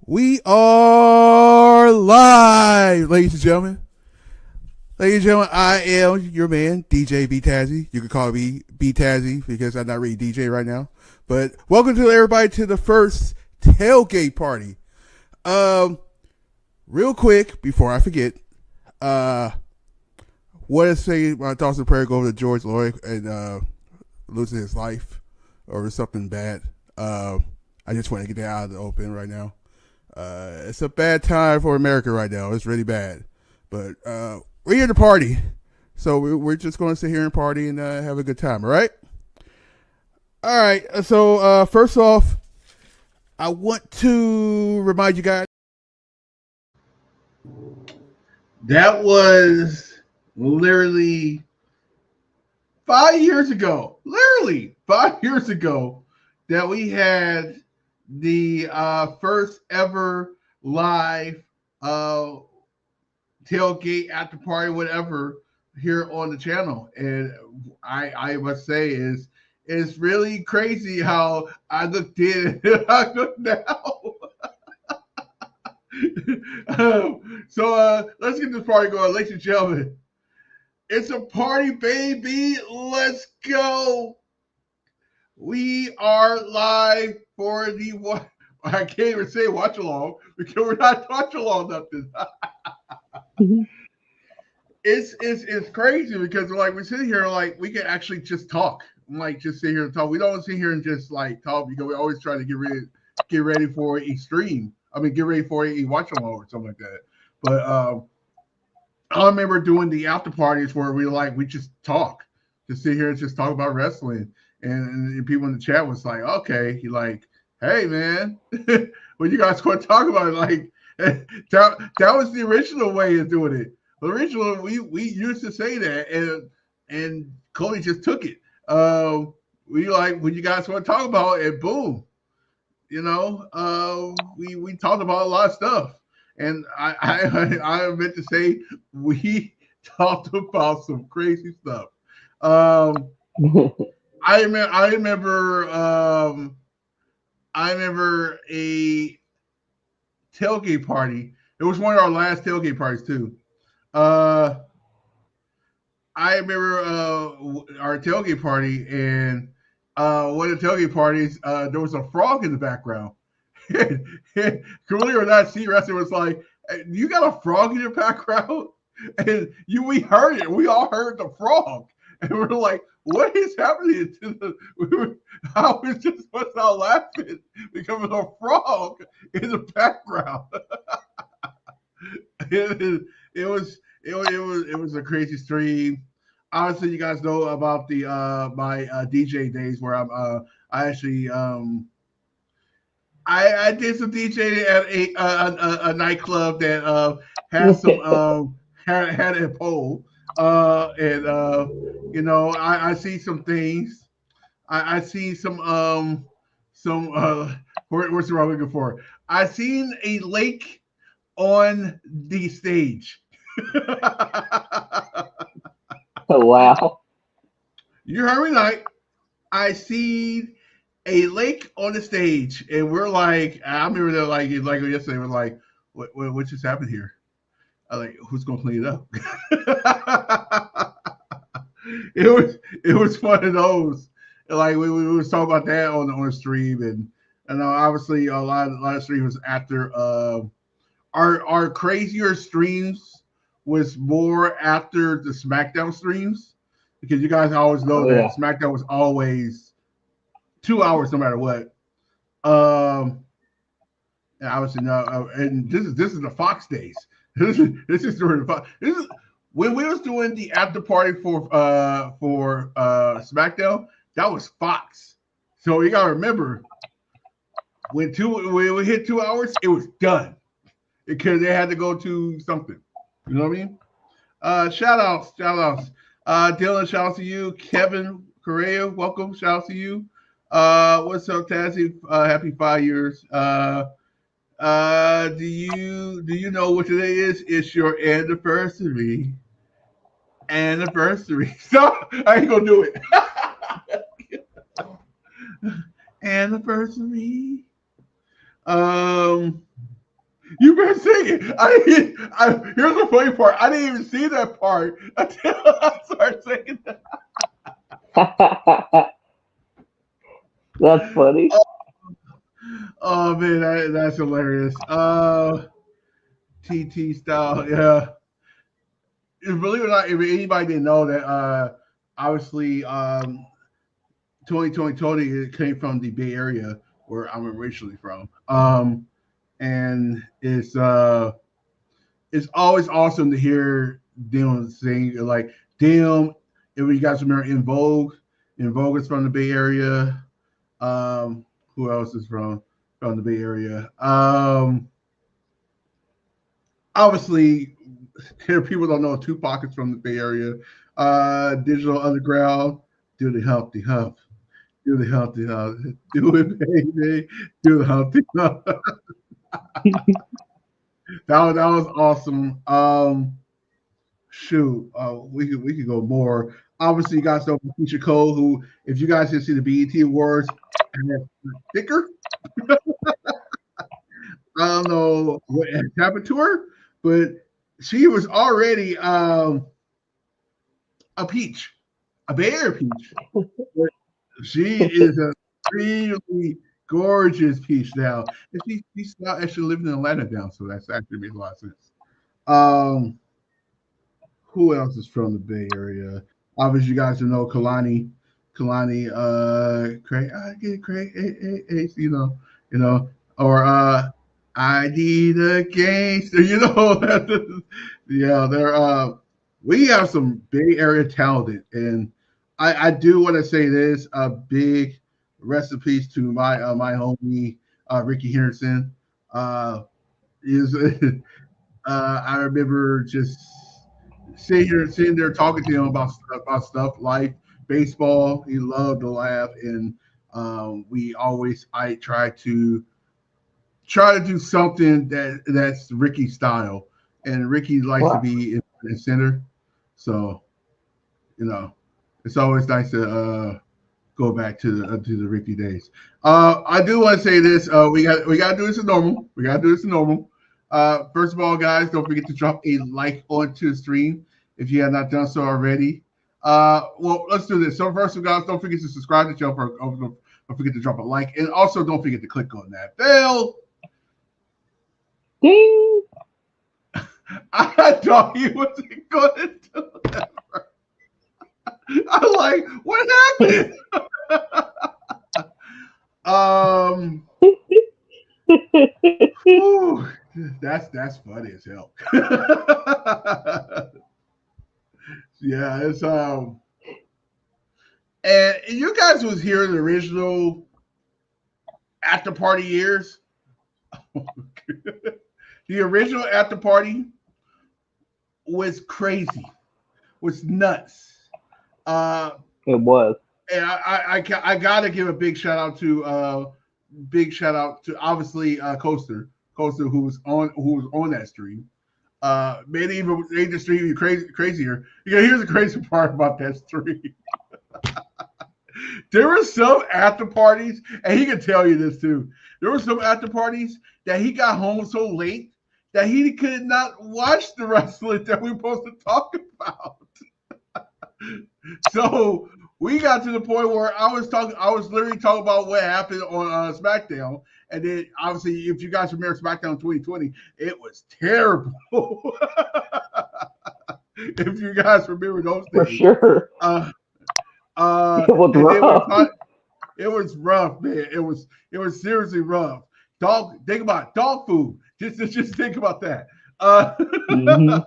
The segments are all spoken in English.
We are live, ladies and gentlemen. Ladies and gentlemen, I am your man, DJ B-TAZZY. You can call me B-TAZZY because I'm not really DJ right now. But welcome to everybody to the first tailgate party. Real quick, before I forget, what to say my thoughts and prayer go over to George Floyd and losing his life over something bad. I just want to get that out of the open right now. It's a bad time for America right now. It's really bad. But we're here to party. So we're just going to sit here and party and have a good time, all right? All right. So first off, I want to remind you guys. That was literally 5 years ago. Literally 5 years ago that we had the first ever live tailgate after party, whatever, here on the channel. And I must say is it's really crazy how I looked in and I look now. So let's get this party going, ladies and gentlemen. It's a party, baby. Let's go. We are live for the one. I can't even say watch along because we're not watch along nothing. It's crazy because like we're sitting here like we can actually just talk, like just sit here and talk. We don't sit here and just like talk because we always try to get ready for a stream. I mean, get ready for a watch along or something like that. But I remember doing the after parties where we just talk, just sit here and just talk about wrestling, and people in the chat was like, okay, he like, hey man, what you guys going to talk about? Like that was the original way of doing it. The original we used to say that, and Cody just took it. We like what you guys want to talk about, and boom, we talked about a lot of stuff. And I meant to say we talked about some crazy stuff. I remember a tailgate party. It was one of our last tailgate parties too. I remember our tailgate party, and one of the tailgate parties, there was a frog in the background. Believe or not, C Wrestling was like, hey, "You got a frog in your background?" And we heard it. We all heard the frog, and we are like, "What is happening to the?" I was just bust out laughing because of a frog in the background. It was a crazy stream. Obviously, you guys know about the my DJ days where I actually I did some DJing at a nightclub that had some had a pole, and I see some things. I see some what's the wrong looking for? I seen a lake on the stage. Oh, wow. You heard me right. I see a lake on the stage, and we're like, I remember that like yesterday. We're like, what just happened here? I like, who's gonna clean it up? it was one of those. Like we was talking about that on the stream, and obviously a lot of streams after our crazier streams was more after the SmackDown streams because you guys always know that SmackDown was always 2 hours no matter what. And obviously no, and this is the Fox days. This is during the Fox. This is when we was doing the after party for SmackDown. That was Fox. So you gotta remember when we hit 2 hours, it was done because they had to go to something. You know what I mean? Shout outs. Dylan, shout out to you. Kevin Correa, welcome. Shout out to you. What's up, Tazzy? Happy 5 years. Do you know what today is? It's your anniversary. So I ain't gonna do it. Anniversary. You've been singing. Here's the funny part. I didn't even see that part until I started singing that. That's funny. Oh man, that's hilarious. TT style, yeah. Believe it or not, if anybody didn't know that, obviously, Tony it came from the Bay Area where I'm originally from. And it's always awesome to hear them sing. Like them, if you guys remember In Vogue is from the Bay Area. Who else is from the Bay Area? Obviously, here people don't know Tupac is from the Bay Area. Digital Underground, do the Humpty Hump, do the Humpty Hump, do it, baby, do the Humpty Hump. That was awesome. Shoot, we could go more. Obviously, you guys know Keisha Cole, who, if you guys didn't see the BET Awards, had thicker. I don't know what happened to her, but she was already a peach, a bear peach. But she is a really gorgeous peach now, and she's now actually living in Atlanta now, so that's actually made a lot of sense. Um, who else is from the Bay Area? Obviously, you guys know Kalani, Craig, I get Craig, you know, or I need a gangster, yeah, they're we have some Bay Area talented, and I do want to say this: a big recipes to my homie Ricky Henderson. Uh, is I remember just sitting there talking to him about stuff, life, baseball. He loved to laugh, and we always I try to do something that's Ricky style, and Ricky likes to Wow. be in center, so you know it's always nice to go back to the Ricky days. I do want to say this. We got to do this as normal. We got to do this as normal. First of all, guys, don't forget to drop a like onto the stream if you have not done so already. Well, let's do this. So first of all, guys, don't forget to subscribe to the channel. Don't forget to drop a like, and also don't forget to click on that bell. Ding. I thought he wasn't going to do that. I'm like, what happened? Whew, that's funny as hell. Yeah, it's and you guys was here in the original after party years. The original after party was crazy, was nuts. Uh, It was. and I gotta give a big shout out to obviously Coaster who was on that stream. Made the stream crazier. Here's the crazy part about that stream. There were some after parties, and he can tell you this too. There were some after parties that he got home so late that he could not watch the wrestling that we were supposed to talk about. So we got to the point where I was literally talking about what happened on SmackDown, and then obviously, if you guys remember SmackDown 2020, it was terrible. If you guys remember those For days, sure. uh, It was and then rough. it was rough, man. It was seriously rough. Think about it, dog food. Just think about that. Hmm.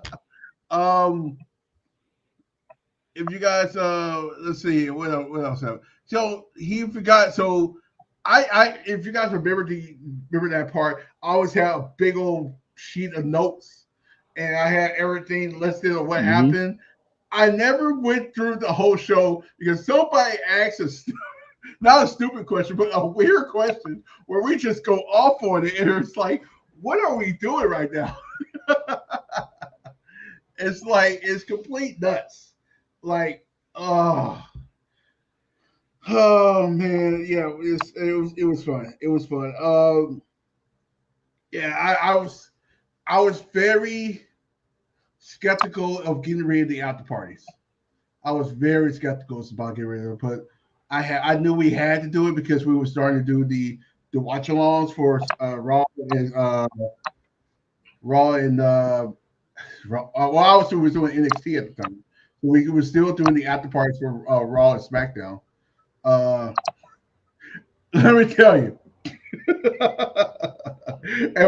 Um, if you guys let's see what else happened. So he forgot. So I if you guys remember that part, I always had a big old sheet of notes, and I had everything listed on what Hmm. happened. I never went through the whole show because somebody asked us not a stupid question, but a weird question where we just go off on it, and it's like, what are we doing right now? It's like it's complete nuts. Like, oh man, yeah, it was fun. It was fun. Yeah, I was. I was very skeptical of getting rid of the after parties. I was very skeptical about getting rid of it, but I knew we had to do it because we were starting to do the watch alongs for Raw and well, I was doing NXT at the time. So we were still doing the after parties for Raw and SmackDown. Uh, let me tell you, and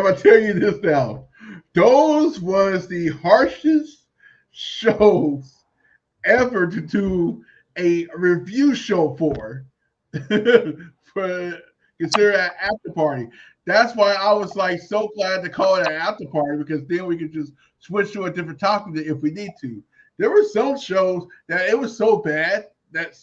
I tell you this now, those was the harshest shows ever to do a review show for for consider an after party. That's why I was like so glad to call it an after party because then we could just switch to a different topic if we need to. There were some shows that it was so bad that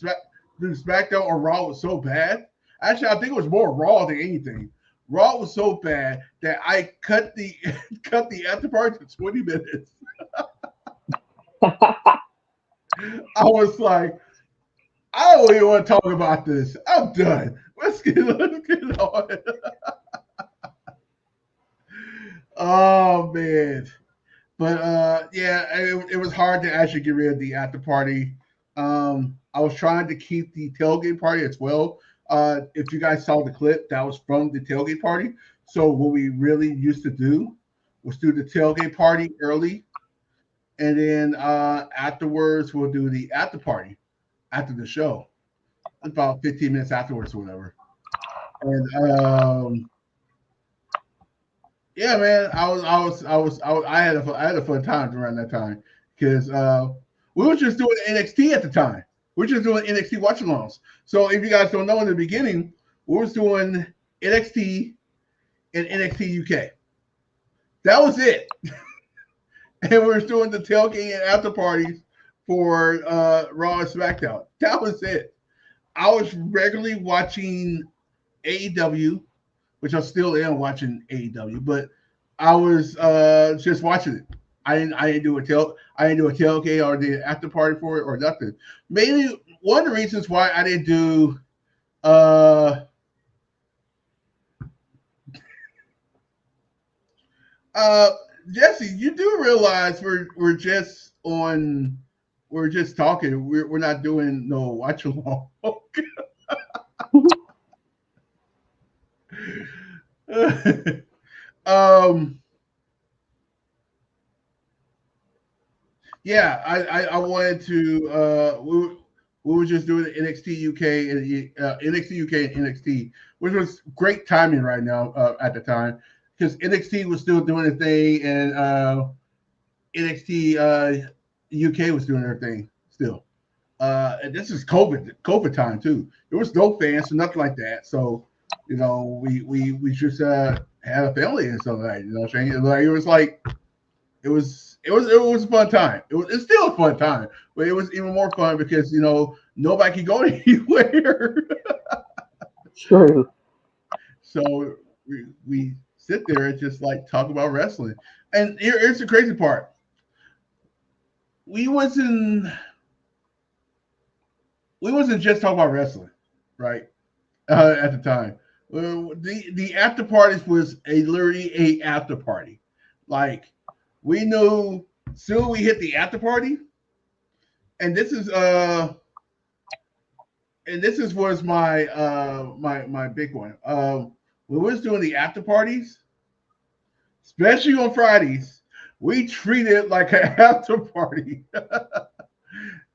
SmackDown or Raw was so bad. Actually, I think it was more Raw than anything. Raw was so bad that I cut the cut the after party to 20 minutes. I was like, I don't even want to talk about this. I'm done. Let's get on. Oh man. But yeah, it was hard to actually get rid of the after party. I was trying to keep the tailgate party as well. If you guys saw the clip, that was from the tailgate party. So what we really used to do was do the tailgate party early, and then afterwards we'll do the after party after the show, about 15 minutes afterwards or whatever. And yeah, man, I had a fun time around that time because we were just doing NXT at the time. We are just doing NXT watch alongs. So if you guys don't know, in the beginning, we was doing NXT and NXT UK. That was it. And we were doing the tailgate and after parties for Raw and SmackDown. That was it. I was regularly watching AEW, which I still am watching AEW, but I was just watching it. I didn't do a tailgate or the after party for it or nothing. Maybe one of the reasons why I didn't do Jesse, you do realize we're just talking. We're not doing no watch along. Yeah, I wanted to. We were just doing NXT UK and NXT UK and NXT, which was great timing right now at the time because NXT was still doing a thing and NXT UK was doing their thing still. And this is COVID time too. There was no fans or nothing like that. So, you know, we just had a family and stuff like that. You know what I'm saying? Like it was like it was a fun time. It's still a fun time, but it was even more fun because you know nobody can go anywhere. True. So we sit there and just like talk about wrestling. And here's the crazy part. We wasn't just talking about wrestling, right? At the time, the after parties was literally a after party. Like we knew soon we hit the after party, and this is was my my big one. When we was doing the after parties, especially on Fridays, we treated it like an after party.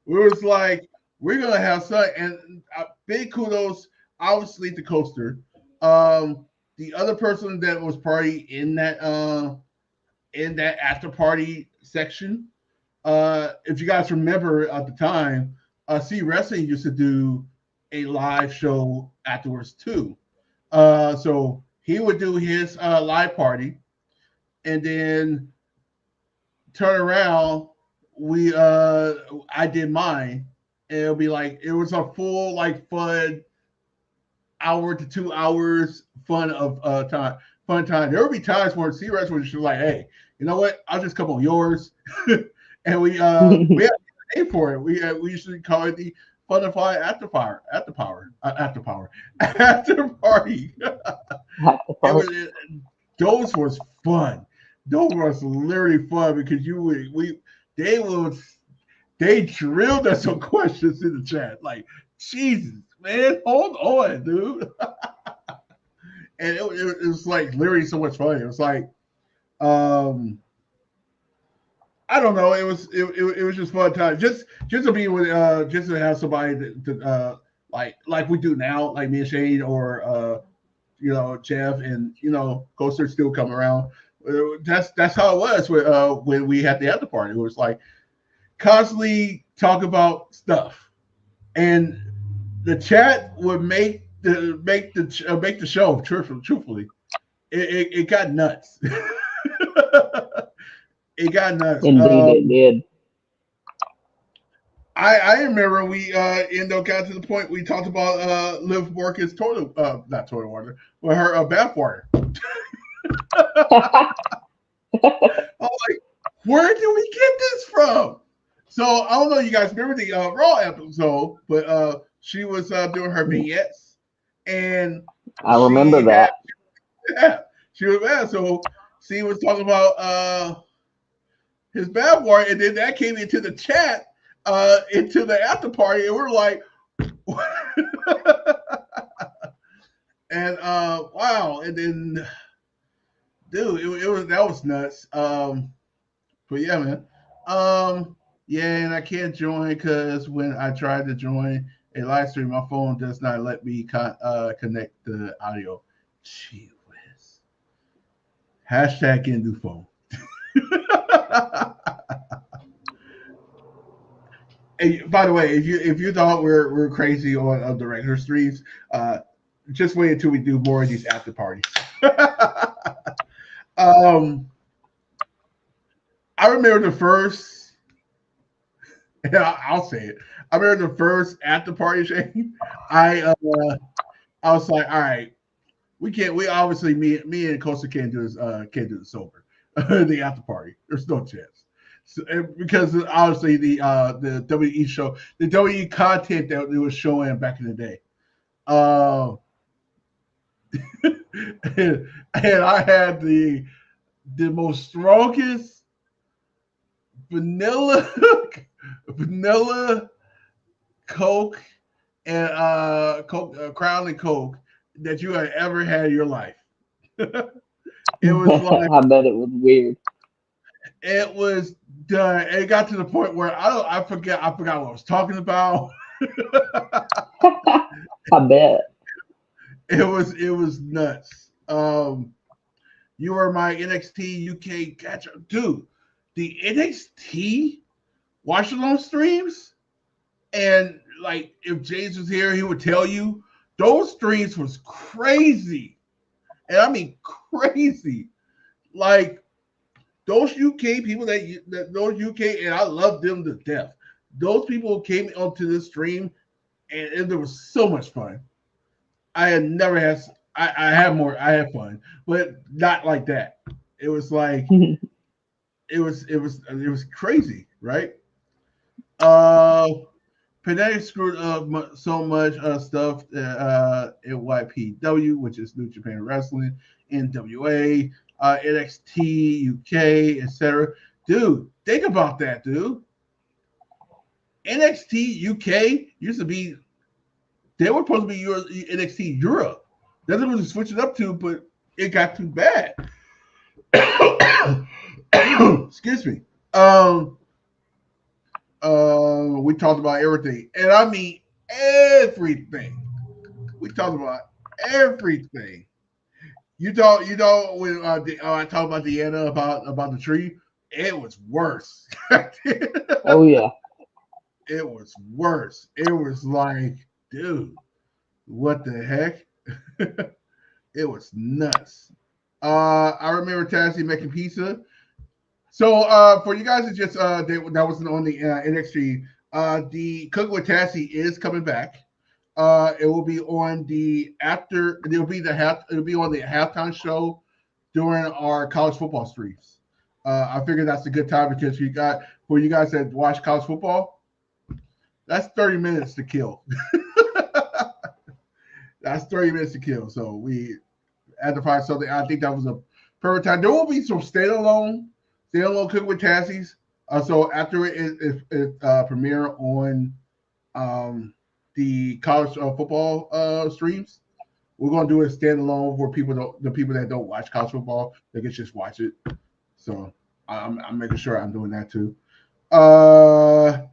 We was like, we're gonna have some, and big kudos, obviously, to Coaster. The other person that was party in that after party section. If you guys remember at the time, C Wrestling used to do a live show afterwards too. So he would do his live party, and then turn around. I did mine, and it'll be like it was a full like fun hour to 2 hours fun of fun time. There would be times where C Wrestling was just like, hey, you know what? I'll just come on yours. And we had a name for it. We usually call it the Funify after party. Those was fun. those was literally fun because they drilled us some questions in the chat. Like, Jesus, man, hold on, dude. And it was like literally so much fun. It was like, um, I don't know. It was just fun time. Just to be with just to have somebody like we do now, like me and Shane or Jeff and Coaster still come around. That's how it was when we had the after party. It was like constantly talk about stuff, and the chat would make the show. Truthfully, it got nuts. It got nuts. Indeed, it did. I remember we got to the point we talked about Liv Morgan's not toilet water, but her bath water. I'm like, where did we get this from? So I don't know. You guys remember the Raw episode, but she was doing her vignettes, and I remember that. She was bad. So she was talking about his bad water, and then that came into the chat, into the after party, and we're like, and wow, and then, dude, that was nuts. But yeah, man. Yeah, and I can't join because when I tried to join a live stream, my phone does not let me connect the audio. Gee whiz. Hashtag get a new phone. And by the way, if you thought we're crazy on the regular streams, just wait until we do more of these after parties. I remember the first. I'll say it. I remember the first after party, Shane. I was like, all right, we can't. We obviously me and Costa can't do this. Can't do the sober. The after party. There's no chance. So, because obviously the WE show, the WE content that it was showing back in the day. And I had the most strongest vanilla Coke and Crown and Coke that you had ever had in your life. It was like I bet it was weird. it was done. It got to the point where I forgot what I was talking about. I bet. It was nuts. You were my NXT UK catch up, dude. The NXT watch along streams, and like if James was here, he would tell you those streams was crazy, and I mean crazy. Like those UK people those UK, and I love them to death. Those people came onto this stream, and there was so much fun. I had never had. I had fun, but not like that. It was like it was crazy, right? Panetta screwed up so much stuff in YPW, which is New Japan Wrestling, NWA, NXT UK, etc. Dude, think about that, dude. NXT UK used to be, they were supposed to be NXT Europe. That's what they switched it up to, but it got too bad. Excuse me. We talked about everything, and I mean everything. We talked about everything. When I talked about Deanna about the tree, it was worse. Oh yeah. It was worse. It was like, dude, what the heck? It was nuts. I remember Tazzy making pizza. So for you guys that just that wasn't on the NXT, the Cook with Tassie is coming back. It will be on the it'll be on the halftime show during our college football streams. I figured that's a good time because for you guys that watch college football, that's 30 minutes to kill. That's 30 minutes to kill. So we had to find something. I think that was a perfect time. There will be some standalone Cook with Tazzys. So after it premiere on the college football streams, we're gonna do a standalone for the people that don't watch college football, they can just watch it. So I'm making sure I'm doing that too. Yeah,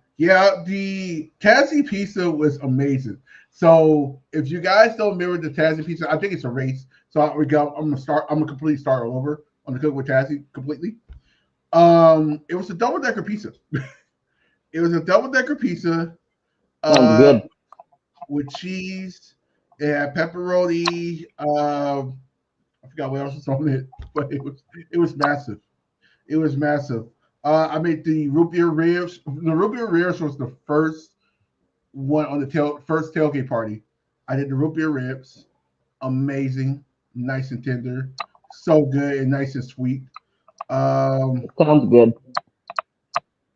the Tazzy pizza was amazing. So if you guys don't remember the Tazzy pizza, I think it's a race. So I'm gonna completely start all over on the Cook with Tazzy completely. It was a double decker pizza. It was a double decker pizza Sounds good. with cheese. It had pepperoni. I forgot what else was on it, but it was massive. It was massive. I made the root beer ribs. The root beer ribs was the first one on the first tailgate party. I did the root beer ribs. Amazing, nice and tender, so good and nice and sweet. Sounds good.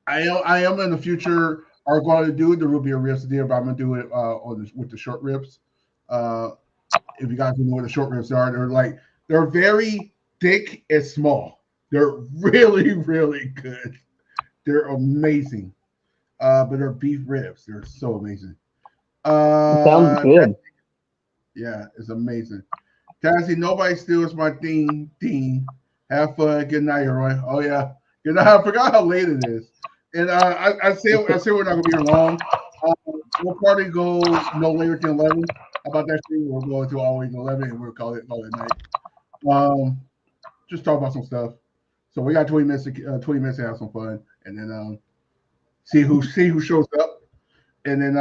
I am in the future are going to do the root beer ribs there, but I'm gonna do it with the short ribs. Uh, if you guys know what the short ribs are, they're very thick and small. They're really, really good. They're amazing. But they're beef ribs. They're so amazing. Sounds good. Yeah, it's amazing. Tazzy, nobody steals my thing. Dean, have fun. Good night, everyone. Oh yeah, good night. I forgot how late it is, and I say we're not gonna be here long. We'll probably go no later than 11. About that thing, we'll go until always 11, and we'll call it night. Just talk about some stuff. So we got 20 minutes. 20 minutes to have some fun, and then see who shows up, and then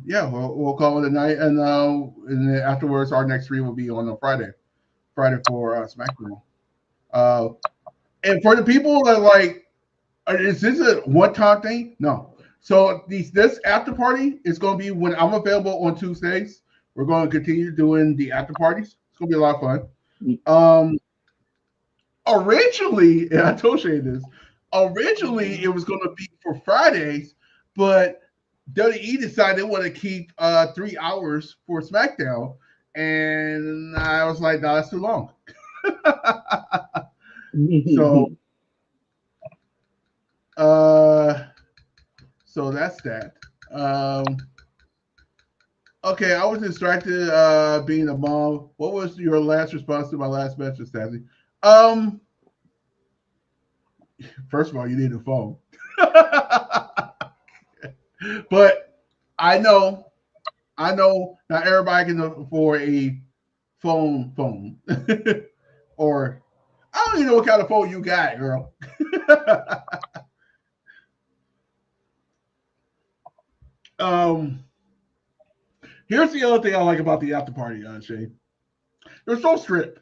yeah, we'll call it a night, and then afterwards, our next stream will be on a Friday for SmackDown. And for the people that is this a one-time thing? No. So this after party is going to be when I'm available on Tuesdays. We're going to continue doing the after parties. It's going to be a lot of fun. Originally, and I told you this, originally it was going to be for Fridays, but WWE decided they want to keep 3 hours for SmackDown, and I was like, no, that's too long. So that's that. Okay, I was distracted being a mom. What was your last response to my last message, Stazzy? First of all, you need a phone. But I know not everybody can afford a phone. Or I don't even know what kind of phone you got, girl. Here's the other thing I like about the after party, Shay. There's no strip.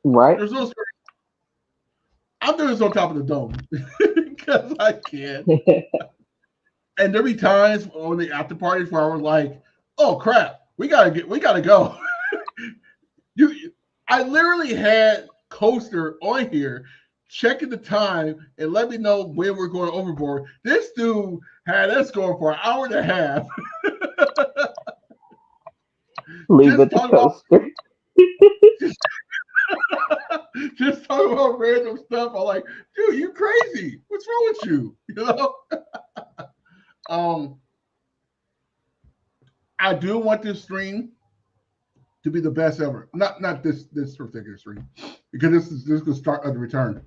Right. There's no strip. I'm doing this on top of the dome because I can. And there be times on the after parties where I was like, "Oh crap, we gotta go." I literally had Coaster on here checking the time and let me know when we're going overboard. This dude had us going for an hour and a half. Leave it to Coaster. Just talking about random stuff. I'm like, dude, you crazy. What's wrong with you? You know? I do want this stream to be the best ever. Not this particular stream, because this is the start of the return.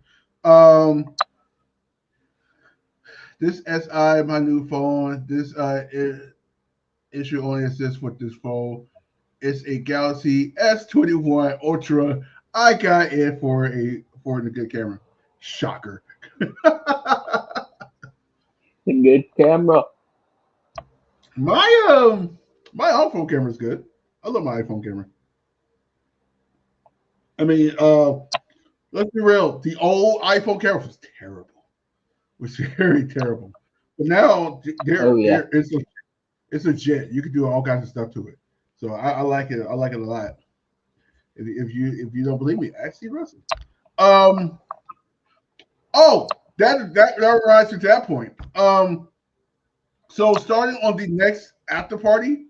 This SI, my new phone. This issue only exists with this phone. It's a Galaxy S21 Ultra. I got it for the good camera. Shocker. Good camera. My iPhone camera is good. I love my iPhone camera. I mean, let's be real. The old iPhone camera was terrible. It was very terrible. But now it's legit. You can do all kinds of stuff to it. So I like it. I like it a lot. If you don't believe me, ask Steve Russell. Oh, that reminds me to that point. So starting on the next after party,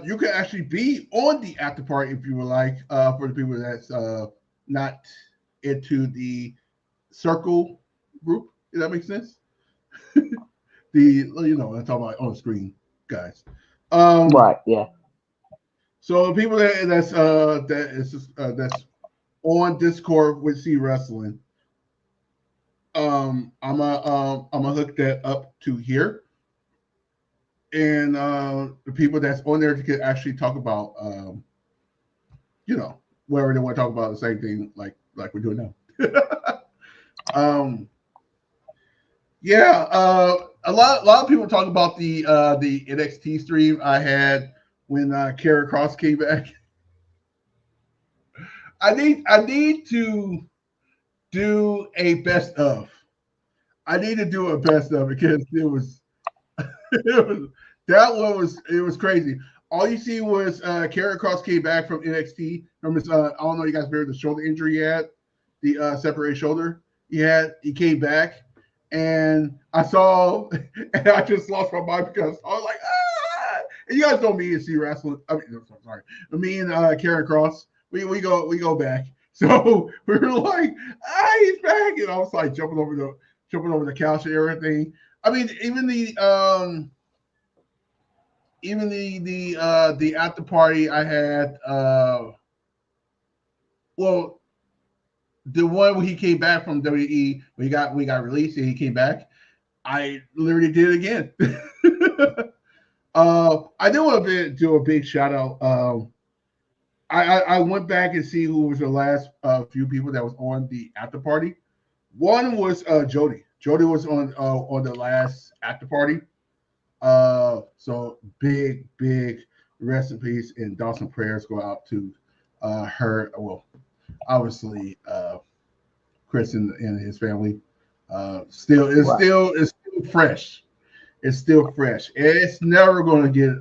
You can actually be on the after party if you would like. For the people that's not into the circle group, if that makes sense. I'm talking about on screen guys. Right. Yeah. So the people that's on Discord with C Wrestling, I'm gonna hook that up to here, and the people that's on there can actually talk about whatever they want to talk about, the same thing like we're doing now. um, yeah, a lot of people talk about the NXT stream I had when Kara Cross came back. I need to do a best of. I need to do a best of because it was it was that one was it was crazy. All you see was Kara Cross came back from NXT. Remember, I don't know, you guys remember the shoulder injury he had, the separated shoulder he had. He came back, and I saw, and I just lost my mind because I was like, ah! And you guys know me and see wrestling. I mean, no, sorry, me and Kara Cross, we go back. So we were like, ah, he's back, and I was like jumping over the couch and everything. I mean, even the after party I had, well, the one when he came back from WWE, we got released and he came back. I literally did it again. I do want to do a big shout out. I went back and see who was the last few people that was on the after party. One was Jody. Jody was on the last after party. So big rest in peace and Dawson prayers go out to her. Well, obviously Chris and his family. It's still fresh. It's still fresh. It's never gonna get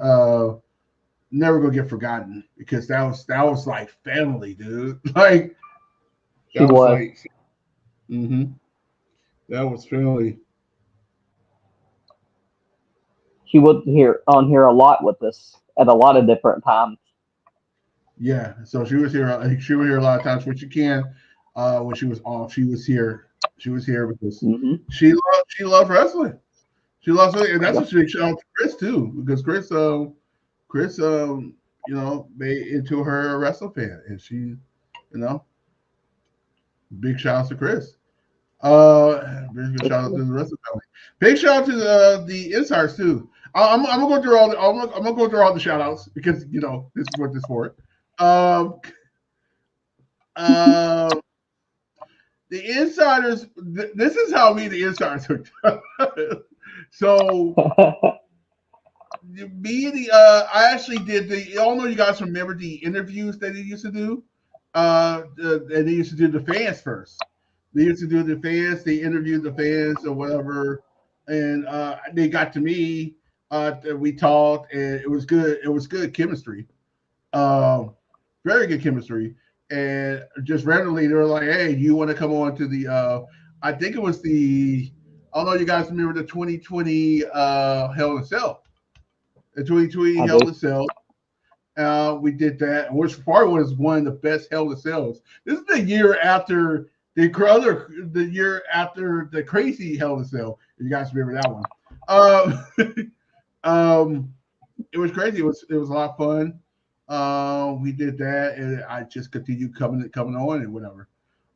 forgotten because that was like family, dude. Like She that was was. like, that was family. She was here on here a lot with us at a lot of different times. Yeah, so she was here. She was here a lot of times when she can. When she was off, she was here. She was here because Hmm. she loved wrestling. She loves it, and that's a Yep. big shout out to Chris too, because Chris, made into her a wrestling fan, and she, know, big shout out to Chris. Big shout out to the rest of the family. Big shout out to the insiders too. I'm gonna go through I'm gonna go through all the shout outs because this is what this is for. Um, uh, the insiders. This is how me the insiders hooked up. So I actually did the. I don't know if you guys remember the interviews that they used to do. And they used to do the fans first. They used to do the fans. They interviewed the fans or whatever, and they got to me. We talked, and it was good. It was good chemistry. Um, Very good chemistry. And just randomly, they were like, "Hey, do you want to come on to the?" I think it was the. I don't know. You guys remember the 2020 Hell in a Cell? The 2020 I Hell do. in a Cell. We did that, which part was one of the best Hell in a Cells. This is the year after the year after the crazy Hell in a Cell. If you guys remember that one, um, it was crazy. It was a lot of fun. We did that, and I just continued coming on and whatever.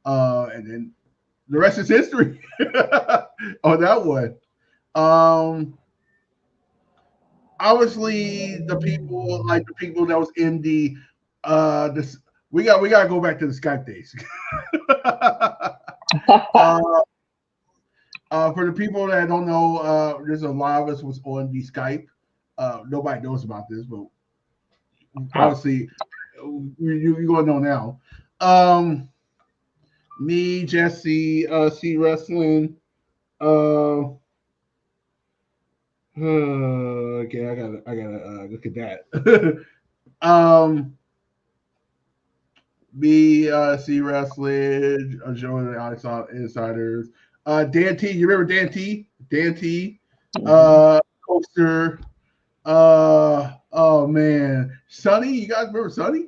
And then the rest is history on that one. Um, Obviously the people that was in this we gotta go back to the Skype days. uh, for the people that don't know, there's a lot of us was on the Skype. Nobody knows about this, but Oh, obviously you're gonna know now. Um, Me, Jesse, C Wrestling. Uh, okay, I gotta look at that. um, Me, C Wrestling, joining the Insiders. Dan T, you remember Dan T? Dan T, hmm. Coaster, Oh man, Sonny, you guys remember Sonny?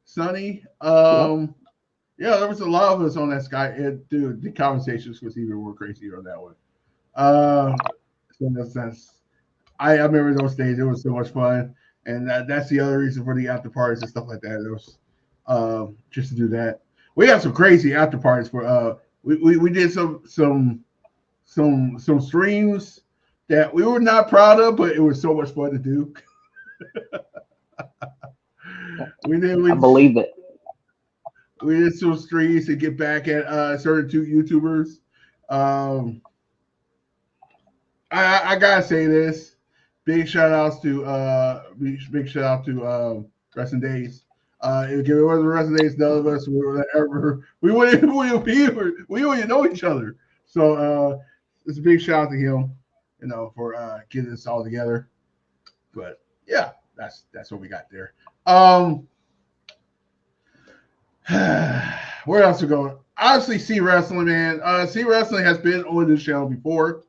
Sonny. Yep. Yeah, there was a lot of us on that Sky. Dude, the conversations was even more crazy on that one. Uh, so that's I remember those days. It was so much fun, and that's the other reason for the after parties and stuff like that. It was just to do that. We had some crazy after parties for we did some streams that we were not proud of, but it was so much fun to do. we did I believe it. we did some streams to get back at certain two YouTubers. Um, I gotta say this. Big shout outs to big shout out to Resting Days. If it wasn't Resting Days, none of us would ever we wouldn't we wouldn't know each other. So it's a big shout out to him, for getting this all together. But yeah, that's what we got there. Where else we going? Obviously, C Wrestling, man. C Wrestling has been on this channel before.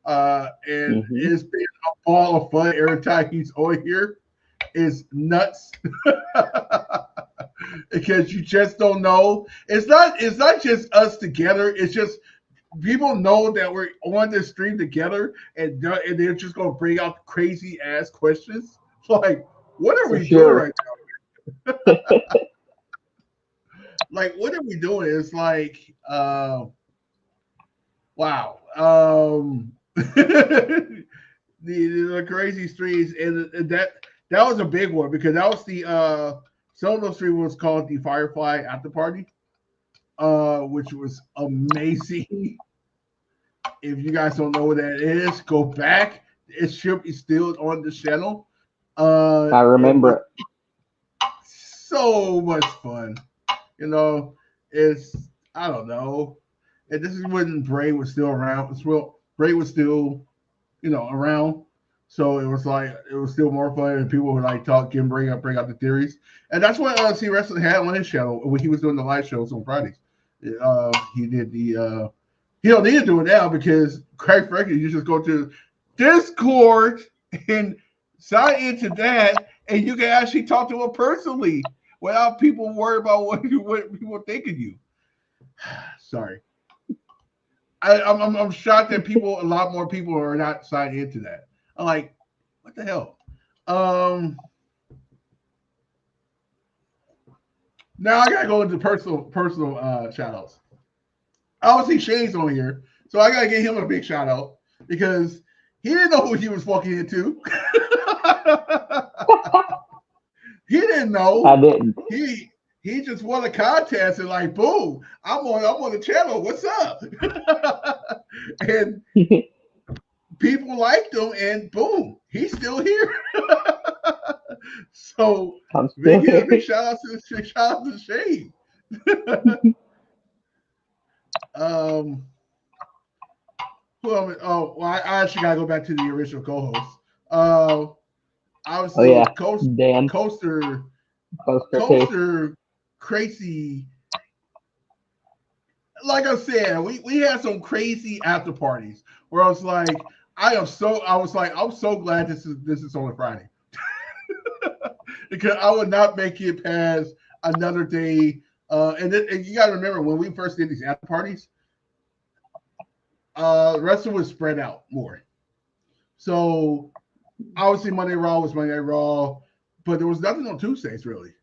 And it's been a ball of fun every time he's on here. It's nuts because you just don't know. It's not just us together. It's just people know that we're on this stream together, and they're just gonna bring out crazy ass questions. Like, what are we doing right now? Like, what are we doing? It's like, wow. The crazy streams, and that was a big one because that was the solo stream was called the Firefly After Party, which was amazing. If you guys don't know what that is, go back. It should be still on the channel. I remember it. So much fun. It's I don't know. And this is when Bray was still around. Bray was still, around. So it was still more fun, and people would like talk, bring out the theories, and that's what C Wrestling had on his channel when he was doing the live shows on Fridays. He did the. He don't need to do it now because, quite frankly, you just go to Discord and sign into that, and you can actually talk to him personally without people worried about what people think of you. Sorry. I'm shocked that a lot more people are not signed into that. I'm like, what the hell? Now I gotta go into personal shout outs. Obviously Shane's on here, so I gotta give him a big shout out because he didn't know who he was walking into. He didn't know. I didn't. He just won a contest and like, boom, I'm on the channel. What's up? And people liked him, and boom, he's still here. So big shout out to Shane. I actually gotta go back to the original co-host. Obviously, Dan Coaster, crazy. Like I said, we had some crazy after parties where I was like, I'm so glad this is on a Friday because I would not make it past another day. And you got to remember when we first did these after parties, wrestling was spread out more. So obviously Monday Raw was Monday Raw, but there was nothing on Tuesdays really.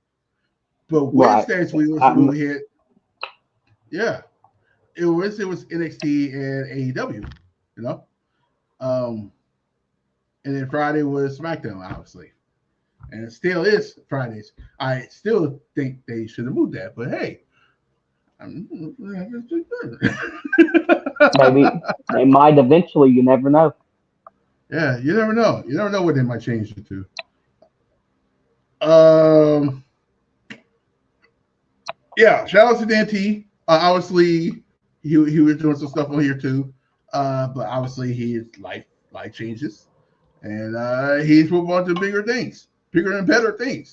But Wednesdays we hit. Yeah, it was NXT and AEW, and then Friday was SmackDown, obviously, and it still is Fridays. I still think they should have moved that, but hey, maybe they might eventually. You never know. Yeah, you never know. You never know what they might change it to. Yeah, shout out to Dan T. Obviously, he was doing some stuff on here too. But obviously, his life changes, and he's moving on to bigger and better things.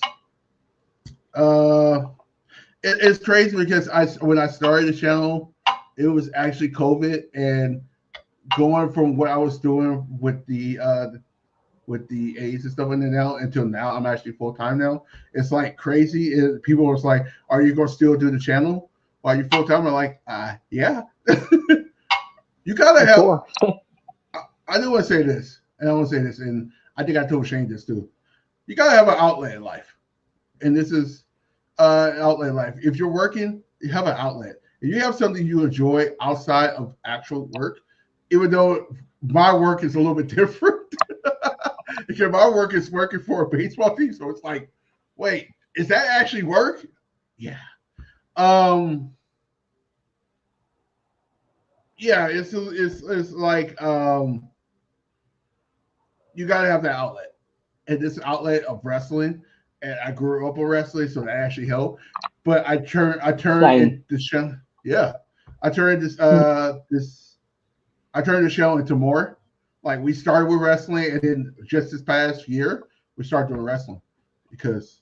It's crazy because when I started the channel, it was actually COVID, and going from what I was doing with the with the AIDS and stuff in there now. Until now, I'm actually full time now. It's like crazy. People was like, "Are you gonna still do the channel while you're full time?" I'm like, yeah. You gotta have. Sure. I do want to say this, and I want to say this, and I think I told Shane this too. You gotta have an outlet in life, and this is an outlet in life. If you're working, you have an outlet. If you have something you enjoy outside of actual work, even though my work is a little bit different, because my work is working for a baseball team, so it's like, wait, is that actually work? Yeah. Yeah, it's like you gotta have that outlet, and this outlet of wrestling, and I grew up with wrestling, so that actually helped. But I turned Same. it the show. Yeah, I turned I turned the show into more. Like we started with wrestling, and then just this past year we started doing wrestling because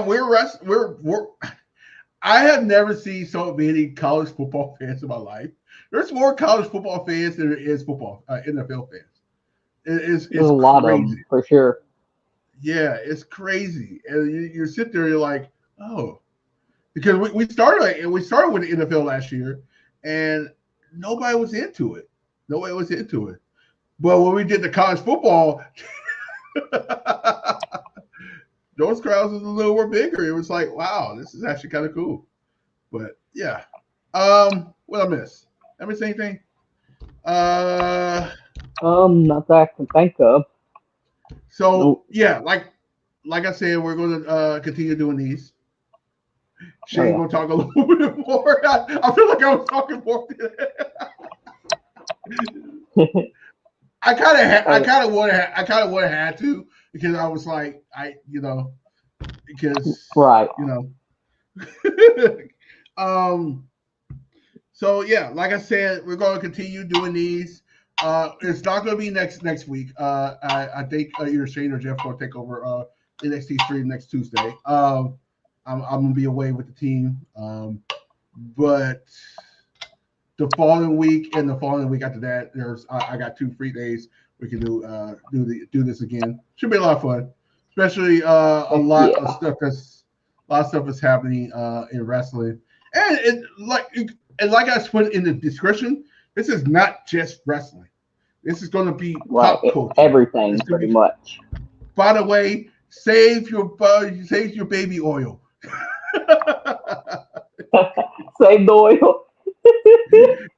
we're I have never seen so many college football fans in my life. There's more college football fans than there is football NFL fans. There's It's a lot of crazy. them for sure. Yeah, it's crazy. And you sit there, you're like, oh, because we started with the NFL last year, and nobody was into it. Nobody was into it. But when we did the college football, those crowds was a little more bigger. It was like, wow, this is actually kind of cool. But yeah. What I miss? Let me say anything. Uh Not that I can think of. so Nope. yeah, like I said, we're gonna continue doing these. Oh Shane gonna talk a little bit more. I feel like I was talking more. yeah. I Uh, kind of would have had to because I was like because right. you know um so yeah, like I said, we're going to continue doing these. It's not going to be next week. I think either Shane or Jeff going to take over NXT stream next Tuesday. I'm going to be away with the team, but the following week and the following week after that, I got 2 free days. We can do this again. Should be a lot of fun, especially Heck yeah. a lot of stuff is happening in wrestling, and like I put in the description, this is not just wrestling. This is going to be Right. pop culture. Everything pretty much. By the way, save your baby oil. Save the oil.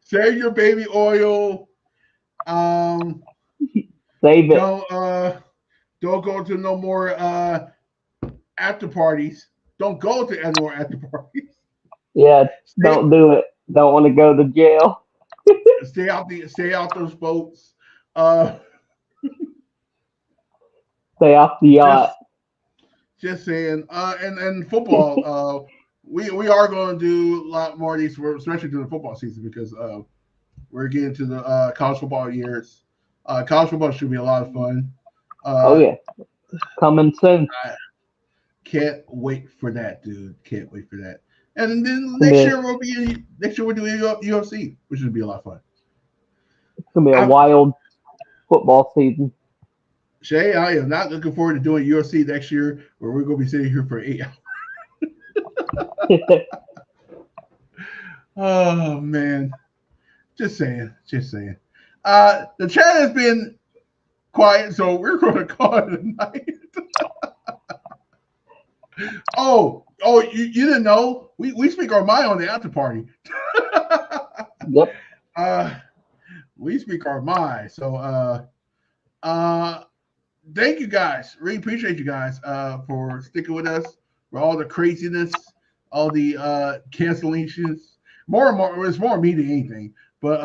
Save your baby oil. Save it. Don't go to no more after parties. Don't go to any more after parties. Yeah. Stay, Don't do it. Don't want to go to jail. stay out those boats. Uh, Stay off the just yacht. just saying. And football. We are going to do a lot more of these, especially during the football season, because we're getting to the college football years. College football should be a lot of fun. Oh yeah. Coming soon. I can't wait for that, dude. Can't wait for that. And then It's next year we're doing UFC, which should be a lot of fun. gonna be a I, wild football season. Shay, I am not looking forward to doing UFC next year, where we're going to be sitting here for 8 hours. Oh man, just saying. The chat has been quiet, so we're going to call it a night. You didn't know? We speak our mind on the after party. Yep. We speak our mind. So thank you guys. Really appreciate you guys for sticking with us for all the craziness, all the cancellations. More and more, it's more me than anything. But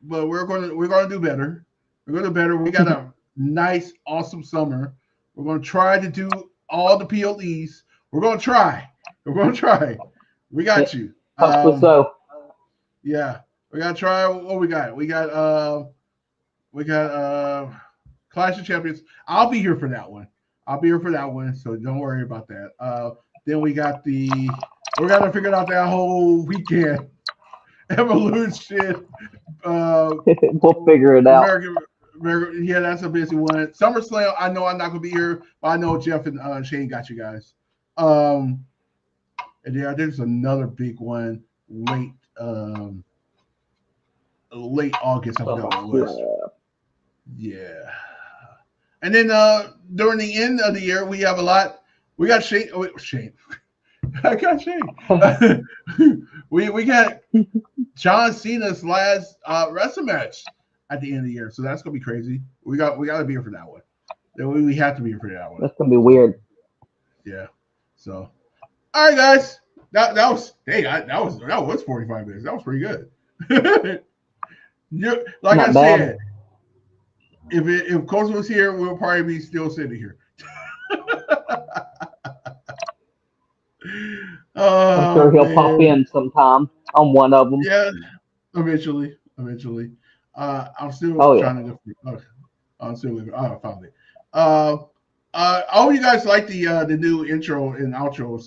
we're gonna do better. We're gonna do better. We got a nice, awesome summer. We're gonna try to do all the PLEs. We're gonna try. We got you. Hopefully so. Yeah, we gotta try. What we got? We got Clash of Champions. I'll be here for that one. So don't worry about that. Then we got we're gonna figure out that whole weekend. Evolution. We'll figure it out. American, yeah, that's a busy one. SummerSlam, I know I'm not gonna be here, but I know Jeff and Shane got you guys. And yeah, there's another big one late August. I forgot what it was. Yeah. And then during the end of the year, we have a lot. We got Shane. Oh, wait, Shane. I got Shane. we got John Cena's last wrestling match at the end of the year, so that's gonna be crazy. We got to be here for that one. We have to be here for that one. That's gonna be weird. Yeah. So, all right, guys. That was that was 45 minutes. That was pretty good. Like Not I bad. said, if Coach was here, we'll probably be still sitting here. I'm sure he'll pop in sometime on one of them. Yeah, eventually. I'm still trying to go. I'm still living. Oh, I found it. I hope you guys like the new intro and outros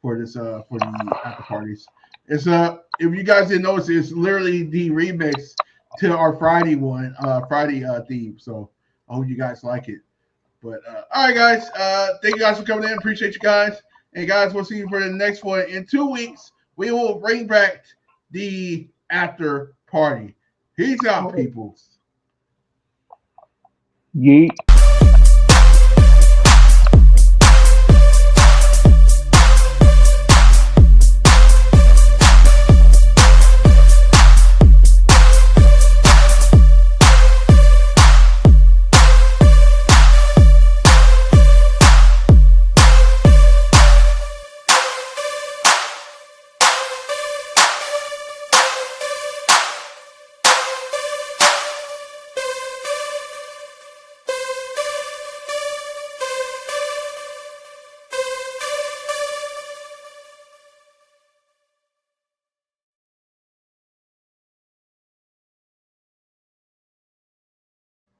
for the after parties. It's if you guys didn't notice, it's literally the remix to our Friday theme. So I hope you guys like it. But all right, guys. Thank you guys for coming in. Appreciate you guys. And guys, we'll see you for the next one in 2 weeks. We will bring back the after party. Peace out, people. Yeet.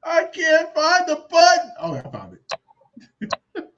I can't find the button. Oh, I found it.